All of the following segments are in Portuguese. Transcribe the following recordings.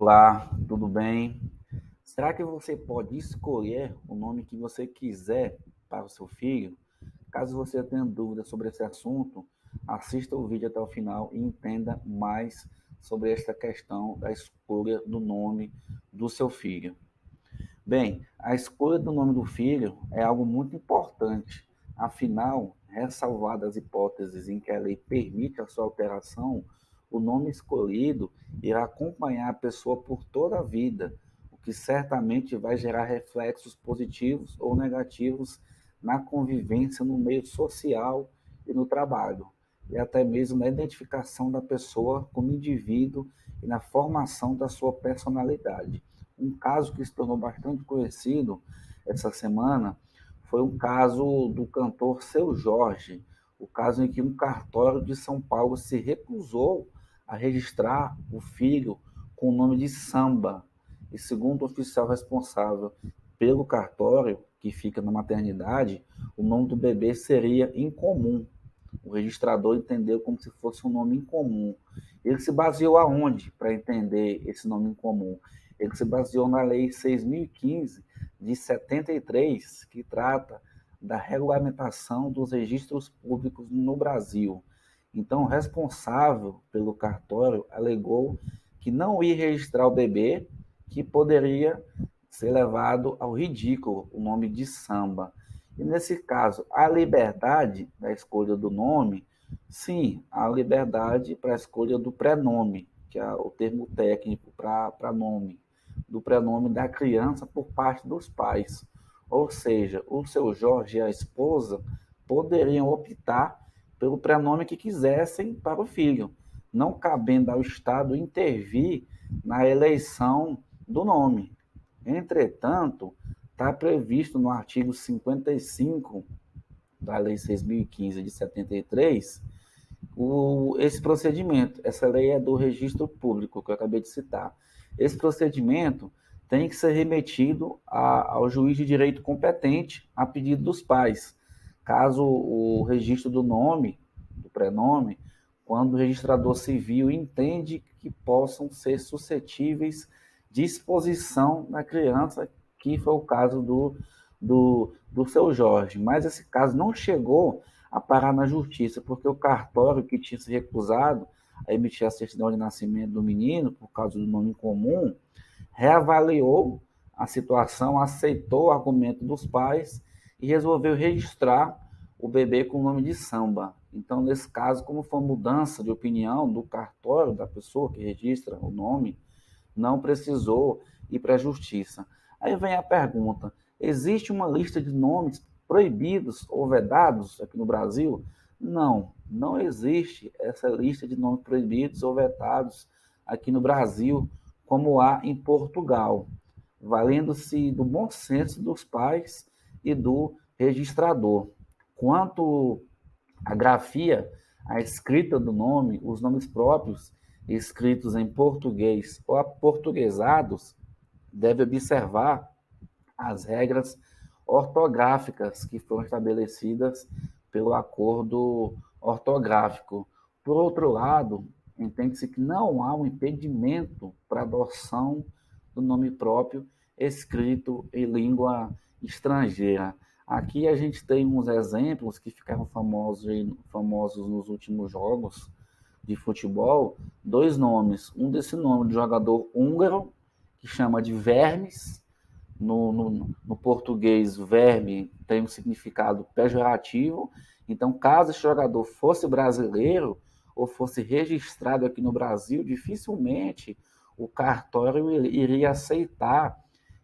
Olá, tudo bem? Será que você pode escolher o nome que você quiser para o seu filho? Caso você tenha dúvidas sobre esse assunto, assista o vídeo até o final e entenda mais sobre esta questão da escolha do nome do seu filho. Bem, a escolha do nome do filho é algo muito importante. Afinal, ressalvadas as hipóteses em que a lei permite a sua alteração, o nome escolhido irá acompanhar a pessoa por toda a vida, o que certamente vai gerar reflexos positivos ou negativos na convivência no meio social e no trabalho, e até mesmo na identificação da pessoa como indivíduo e na formação da sua personalidade. Um caso que se tornou bastante conhecido essa semana foi um caso do cantor Seu Jorge, o caso em que um cartório de São Paulo se recusou a registrar o filho com o nome de Samba. E segundo o oficial responsável pelo cartório, que fica na maternidade, o nome do bebê seria incomum. O registrador entendeu como se fosse um nome incomum. Ele se baseou aonde para entender esse nome incomum? Ele se baseou na Lei 6.015 de 73, que trata da regulamentação dos registros públicos no Brasil. Então, o responsável pelo cartório alegou que não ia registrar o bebê, que poderia ser levado ao ridículo o nome de Samba. E nesse caso, a liberdade da escolha do nome, sim, a liberdade para a escolha do prenome, que é o termo técnico para nome, do prenome da criança por parte dos pais. Ou seja, o seu Jorge e a esposa poderiam optar pelo prenome que quisessem para o filho, não cabendo ao Estado intervir na eleição do nome. Entretanto, está previsto no artigo 55 da Lei 6.015 de 73 esse procedimento. Essa lei é do registro público, que eu acabei de citar. Esse procedimento tem que ser remetido ao juiz de direito competente a pedido dos pais. Caso o registro do nome, do prenome, quando o registrador civil entende que possam ser suscetíveis de exposição na criança, que foi o caso do seu Jorge. Mas esse caso não chegou a parar na justiça, porque o cartório que tinha se recusado a emitir a certidão de nascimento do menino, por causa do nome comum, reavaliou a situação, aceitou o argumento dos pais e resolveu registrar o bebê com o nome de Samba. Então, nesse caso, como foi mudança de opinião do cartório da pessoa que registra o nome, não precisou ir para a justiça. Aí vem a pergunta: existe uma lista de nomes proibidos ou vedados aqui no Brasil? Não, não existe essa lista de nomes proibidos ou vedados aqui no Brasil, como há em Portugal, valendo-se do bom senso dos pais e do registrador. Quanto à grafia, a escrita do nome, os nomes próprios escritos em português ou aportuguesados, deve observar as regras ortográficas que foram estabelecidas pelo acordo ortográfico. Por outro lado, entende-se que não há um impedimento para a adoção do nome próprio escrito em língua estrangeira. Aqui a gente tem uns exemplos que ficaram famosos nos últimos jogos de futebol, dois nomes. Um desse nome de jogador húngaro, que chama de Vermes. No português, verme tem um significado pejorativo. Então, caso esse jogador fosse brasileiro ou fosse registrado aqui no Brasil, dificilmente o cartório iria aceitar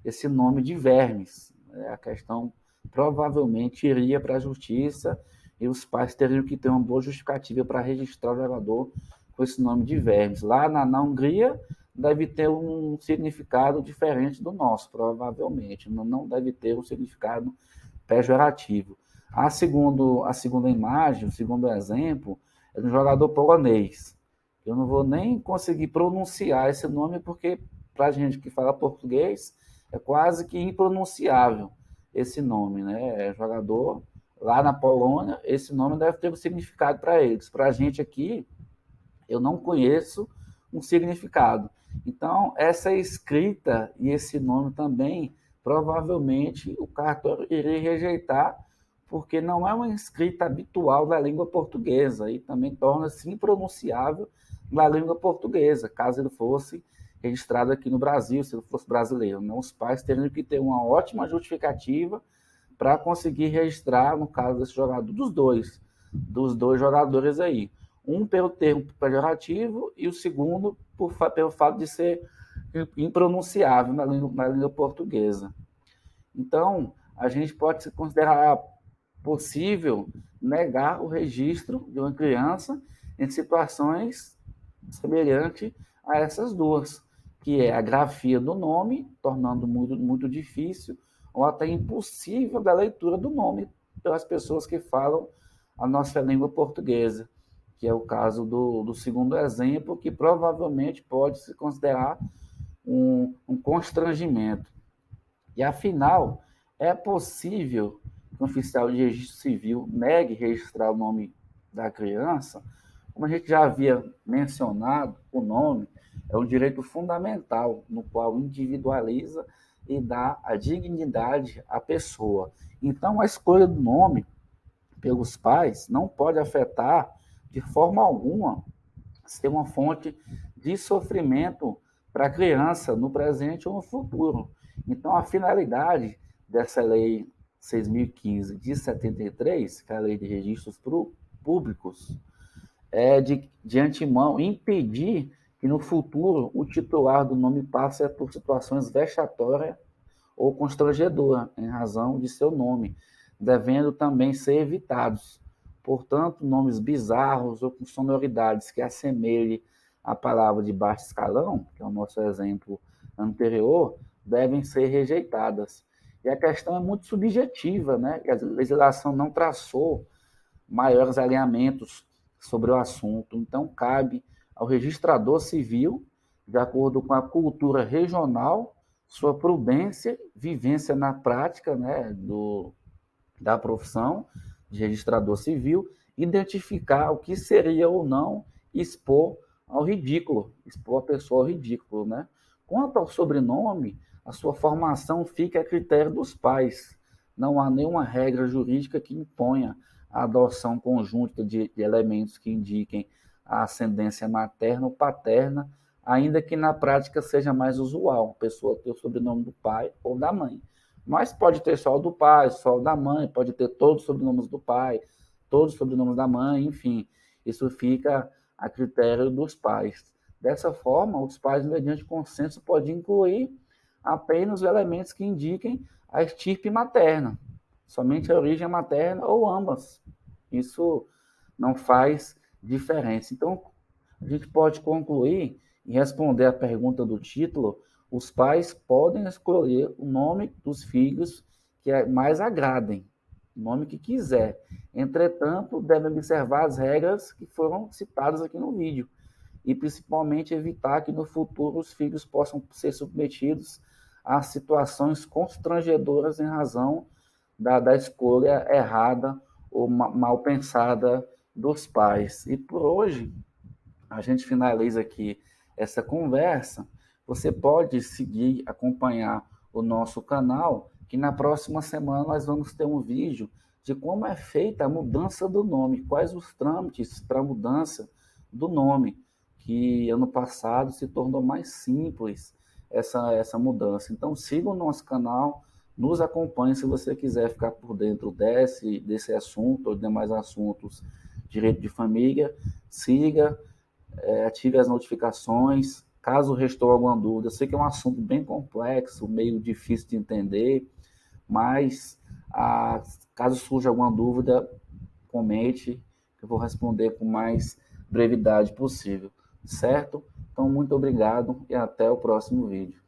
esse nome de Vermes. A questão provavelmente iria para a justiça e os pais teriam que ter uma boa justificativa para registrar o jogador com esse nome de Vermes. Lá na Hungria, deve ter um significado diferente do nosso, provavelmente. Não deve ter um significado pejorativo. A segunda imagem, o segundo exemplo, é de um jogador polonês. Eu não vou nem conseguir pronunciar esse nome, porque para a gente que fala português, é quase que impronunciável esse nome, né? É jogador lá na Polônia, esse nome deve ter um significado para eles. Para a gente aqui, eu não conheço um significado. Então, essa escrita e esse nome também, provavelmente, o cartório iria rejeitar, porque não é uma escrita habitual da língua portuguesa e também torna-se impronunciável na língua portuguesa, caso ele fosse registrado aqui no Brasil, se ele fosse brasileiro. Não, os pais teriam que ter uma ótima justificativa para conseguir registrar, no caso desse jogador, dos dois jogadores aí. Um pelo termo pejorativo e o segundo pelo fato de ser impronunciável na língua portuguesa. Então, a gente pode se considerar possível negar o registro de uma criança em situações semelhantes a essas duas, que é a grafia do nome, tornando muito, muito difícil ou até impossível da leitura do nome pelas pessoas que falam a nossa língua portuguesa, que é o caso do segundo exemplo, que provavelmente pode se considerar um constrangimento. E, afinal, é possível que um oficial de registro civil negue registrar o nome da criança? Como a gente já havia mencionado, o nome é um direito fundamental no qual individualiza e dá a dignidade à pessoa. Então, a escolha do nome pelos pais não pode afetar de forma alguma ser uma fonte de sofrimento para a criança no presente ou no futuro. Então, a finalidade dessa lei 6.015 de 73, que é a lei de registros públicos, é de antemão impedir que no futuro o titular do nome passe por situações vexatórias ou constrangedoras em razão de seu nome, devendo também ser evitados. Portanto, nomes bizarros ou com sonoridades que assemelhem a palavra de baixo escalão, que é o nosso exemplo anterior, devem ser rejeitadas. E a questão é muito subjetiva, né? A legislação não traçou maiores alinhamentos sobre o assunto. Então, cabe ao registrador civil, de acordo com a cultura regional, sua prudência, vivência na prática, né, da profissão de registrador civil, identificar o que seria ou não expor ao ridículo, expor a pessoa ao ridículo, né? Quanto ao sobrenome, a sua formação fica a critério dos pais. Não há nenhuma regra jurídica que imponha a adoção conjunta de elementos que indiquem a ascendência materna ou paterna, ainda que na prática seja mais usual a pessoa ter o sobrenome do pai ou da mãe. Mas pode ter só o do pai, só o da mãe, pode ter todos os sobrenomes do pai, todos os sobrenomes da mãe, enfim. Isso fica a critério dos pais. Dessa forma, os pais, mediante consenso, podem incluir apenas os elementos que indiquem a estirpe materna, somente a origem materna ou ambas. Isso não faz diferença. Então, a gente pode concluir e responder a pergunta do título: os pais podem escolher o nome dos filhos que mais agradem, o nome que quiser. Entretanto, devem observar as regras que foram citadas aqui no vídeo e principalmente evitar que no futuro os filhos possam ser submetidos a situações constrangedoras em razão da escolha errada ou mal pensada dos pais. E por hoje, a gente finaliza aqui essa conversa. Você pode seguir, acompanhar o nosso canal, que na próxima semana nós vamos ter um vídeo de como é feita a mudança do nome, quais os trâmites para a mudança do nome, que ano passado se tornou mais simples essa mudança. Então siga o nosso canal, nos acompanhe se você quiser ficar por dentro desse assunto ou demais assuntos, direito de família, siga, ative as notificações. Caso restou alguma dúvida, eu sei que é um assunto bem complexo, meio difícil de entender, mas caso surja alguma dúvida, comente, que eu vou responder com mais brevidade possível, certo? Então, muito obrigado e até o próximo vídeo.